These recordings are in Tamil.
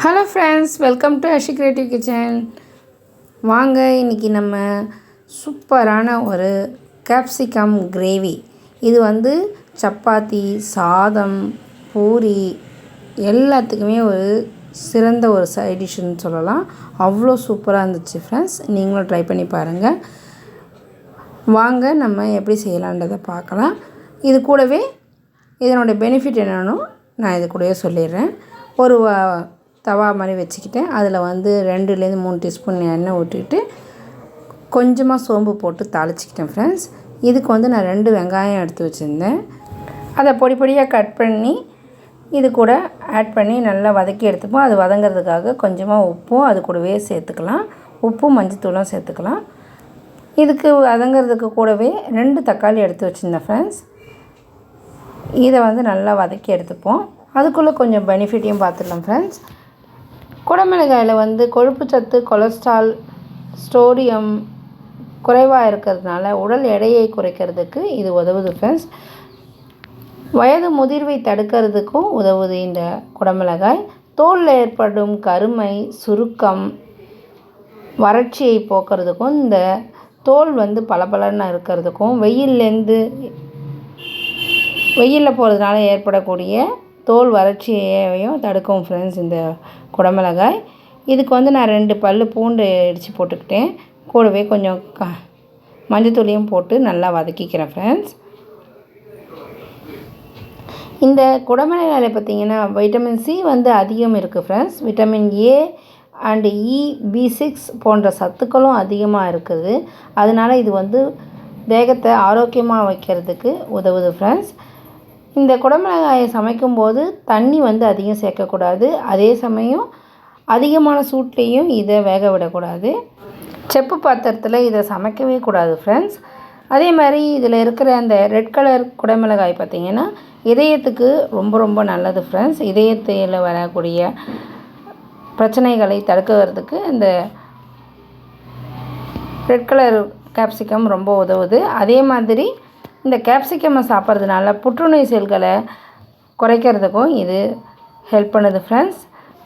Hello friends, welcome to Ashi creative kitchen. வாங்க, இன்றைக்கி நம்ம சூப்பரான ஒரு கேப்சிகம் கிரேவி. இது சப்பாத்தி, சாதம், பூரி எல்லாத்துக்குமே ஒரு சிறந்த ஒரு சைட் டிஷ்ஷுன்னு சொல்லலாம். அவ்வளோ சூப்பராக இருந்துச்சு ஃப்ரெண்ட்ஸ். நீங்களும் ட்ரை பண்ணி பாருங்கள். வாங்க, நம்ம எப்படி செய்யலான்றதை பார்க்கலாம். இது கூடவே இதனுடைய பெனிஃபிட் என்னன்னு நான் இது கூடவே சொல்லிடுறேன். ஒரு தவா மாதிரி வச்சுக்கிட்டேன். அதில் 2லேருந்து 3 டீஸ்பூன் எண்ணெய் ஊற்றிட்டு கொஞ்சமாக சோம்பு போட்டு தாளிச்சிக்கிட்டேன் ஃப்ரெண்ட்ஸ். இதுக்கு நான் 2 வெங்காயம் எடுத்து வச்சுருந்தேன். அதை பொடி பொடியாக கட் பண்ணி இது கூட ஆட் பண்ணி நல்லா வதக்கி எடுத்துப்போம். அது வதங்கிறதுக்காக கொஞ்சமாக உப்பும் அது கூடவே சேர்த்துக்கலாம். உப்பும் மஞ்சத்தூளும் சேர்த்துக்கலாம். இதுக்கு வதங்கிறதுக்கு கூடவே 2 தக்காளி எடுத்து வச்சுருந்தேன் ஃப்ரெண்ட்ஸ். இதை நல்லா வதக்கி எடுத்துப்போம். அதுக்குள்ளே கொஞ்சம் பெனிஃபிட்டையும் பார்த்துடலாம் ஃப்ரெண்ட்ஸ். குடமிளகாயில் கொழுப்பு சத்து, கொலஸ்ட்ரால், ஸ்டோடியம் குறைவாக இருக்கிறதுனால உடல் எடையை குறைக்கிறதுக்கு இது உதவுது ஃப்ரெண்ட்ஸ். வயது முதிர்வை தடுக்கிறதுக்கும் உதவுது இந்த குடமிளகாய். தோலில் ஏற்படும் கருமை, சுருக்கம், வறட்சியை போக்குறதுக்கும், இந்த தோல் பளபளன்னு இருக்கிறதுக்கும், வெயிலில் போகிறதுனால ஏற்படக்கூடிய தோல் வறட்சியையும் தடுக்கும் ஃப்ரெண்ட்ஸ் இந்த குடமிளகாய். இதுக்கு நான் 2 பல் பூண்டு இடித்து போட்டுக்கிட்டேன். கூடவே கொஞ்சம் மஞ்சத்தூளையும் போட்டு நல்லா வதக்கிக்கிறேன் ஃப்ரெண்ட்ஸ். இந்த குடமிளகாயில் பார்த்திங்கன்னா வைட்டமின் சி அதிகம் இருக்குது friends. Vitamin A and E, B6 போன்ற சத்துக்களும் அதிகமாக இருக்குது. அதனால் இது தேகத்தை ஆரோக்கியமாக வைக்கிறதுக்கு உதவுது ஃப்ரெண்ட்ஸ். இந்த குடமிளகாயை சமைக்கும்போது தண்ணி அதிகம் சேர்க்கக்கூடாது. அதே சமயம் அதிகமான சூட்லேயும் இதை வேக விடக்கூடாது. செப்பு பாத்திரத்தில் இதை சமைக்கவே கூடாது ஃப்ரெண்ட்ஸ். அதே மாதிரி இதில் இருக்கிற அந்த ரெட் கலர் குடமிளகாய் பார்த்திங்கன்னா இதயத்துக்கு ரொம்ப ரொம்ப நல்லது ஃப்ரெண்ட்ஸ். இதயத்தில் வரக்கூடிய பிரச்சனைகளை தடுக்கிறதுக்கு இந்த ரெட் கலர் கேப்சிகம் ரொம்ப உதவுது. அதே மாதிரி இந்த கேப்சிகம்மை சாப்பிட்றதுனால புற்றுநோய் செல்களை குறைக்கிறதுக்கும் இது ஹெல்ப் பண்ணுது ஃப்ரெண்ட்ஸ்.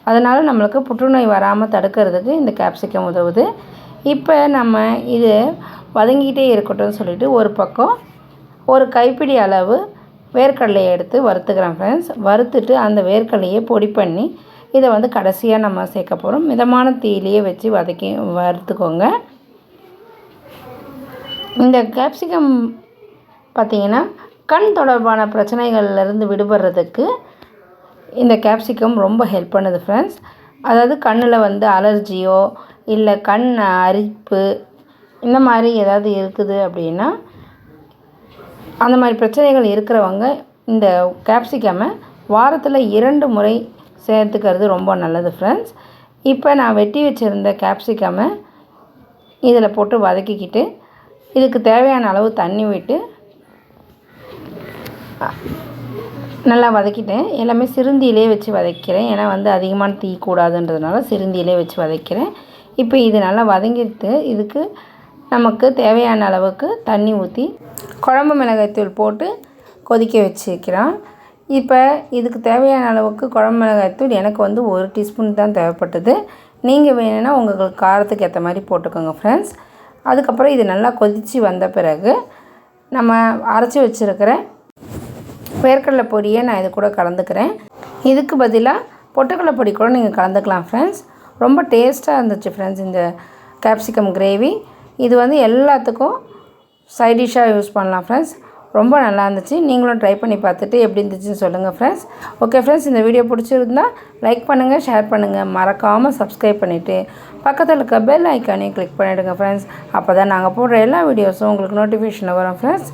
அதனால் நம்மளுக்கு புற்றுநோய் வராமல் தடுக்கிறதுக்கு இந்த கேப்சிகம் உதவுது. இப்போ நம்ம இது வதங்கிட்டே இருக்கட்டும்னு சொல்லிவிட்டு ஒரு பக்கம் ஒரு கைப்பிடி அளவு வேர்க்கடலையை எடுத்து வறுத்துக்கிறேன் ஃப்ரெண்ட்ஸ். வறுத்துட்டு அந்த வேர்க்கடலையை பொடி பண்ணி இதை கடைசியாக நம்ம சேர்க்க போகிறோம். மிதமான தீயிலேயே வச்சு வறுத்துக்கோங்க. இந்த கேப்சிகம் பார்த்திங்கன்னா கண் தொடர்பான பிரச்சனைகள்லேருந்து விடுபடுறதுக்கு இந்த கேப்சிகம் ரொம்ப ஹெல்ப் பண்ணுது ஃப்ரெண்ட்ஸ். அதாவது கண்ணில் அலர்ஜியோ இல்லை கண் அரிப்பு இந்த மாதிரி ஏதாவது இருக்குது அப்படின்னா, அந்த மாதிரி பிரச்சனைகள் இருக்கிறவங்க இந்த கேப்சிகம்மை வாரத்தில் 2 முறை சேர்த்துக்கிறது ரொம்ப நல்லது ஃப்ரெண்ட்ஸ். இப்போ நான் வெட்டி வச்சுருந்த கேப்சிகம்மை இதில் போட்டு வதக்கிக்கிட்டு இதுக்கு தேவையான அளவு தண்ணி விட்டு நல்லா வதக்கிட்டேன். எல்லாமே சிறுந்தியிலே வச்சு வதக்கிறேன். ஏன்னா அதிகமான தீ கூடாதுன்றதுனால சிறுந்தியிலே வச்சு வதக்கிறேன். இப்போ இது நல்லா வதங்கிட்டு இதுக்கு நமக்கு தேவையான அளவுக்கு தண்ணி ஊற்றி குழம்பு மிளகாய்த்தூள் போட்டு கொதிக்க வச்சுக்கிறோம். இப்போ இதுக்கு தேவையான அளவுக்கு குழம்பு மிளகாய்த்தூள் எனக்கு 1 டீஸ்பூன் தான் தேவைப்பட்டது. நீங்கள் வேணும்னா உங்களுக்கு காரத்துக்கு ஏற்ற மாதிரி போட்டுக்கோங்க ஃப்ரெண்ட்ஸ். அதுக்கப்புறம் இது நல்லா கொதித்து வந்த பிறகு நம்ம அரைச்சி வச்சுருக்கிற வேர்க்கடலை பொடியை நான் இது கூட கலந்துக்கிறேன். இதுக்கு பதிலாக பொட்டுக்கடலை பொடி கூட நீங்கள் கலந்துக்கலாம் ஃப்ரெண்ட்ஸ். ரொம்ப டேஸ்ட்டாக இருந்துச்சு ஃப்ரெண்ட்ஸ் இந்த கேப்சிகம் கிரேவி. இது எல்லாத்துக்கும் சைட் டிஷ்ஷாக யூஸ் பண்ணலாம் ஃப்ரெண்ட்ஸ். ரொம்ப நல்லா இருந்துச்சு. நீங்களும் ட்ரை பண்ணி பார்த்துட்டு எப்படி இருந்துச்சுன்னு சொல்லுங்கள் ஃப்ரெண்ட்ஸ். ஓகே ஃப்ரெண்ட்ஸ், இந்த வீடியோ பிடிச்சிருந்தா லைக் பண்ணுங்கள், ஷேர் பண்ணுங்கள், மறக்காமல் சப்ஸ்கிரைப் பண்ணிவிட்டு பக்கத்தில் இருக்க பெல் ஐக்கானையும் கிளிக் பண்ணிவிடுங்க ஃப்ரெண்ட்ஸ். அப்போ தான் நாங்கள் போடுற எல்லா வீடியோஸும் உங்களுக்கு நோட்டிஃபிகேஷனில் வரும் ஃப்ரெண்ட்ஸ்.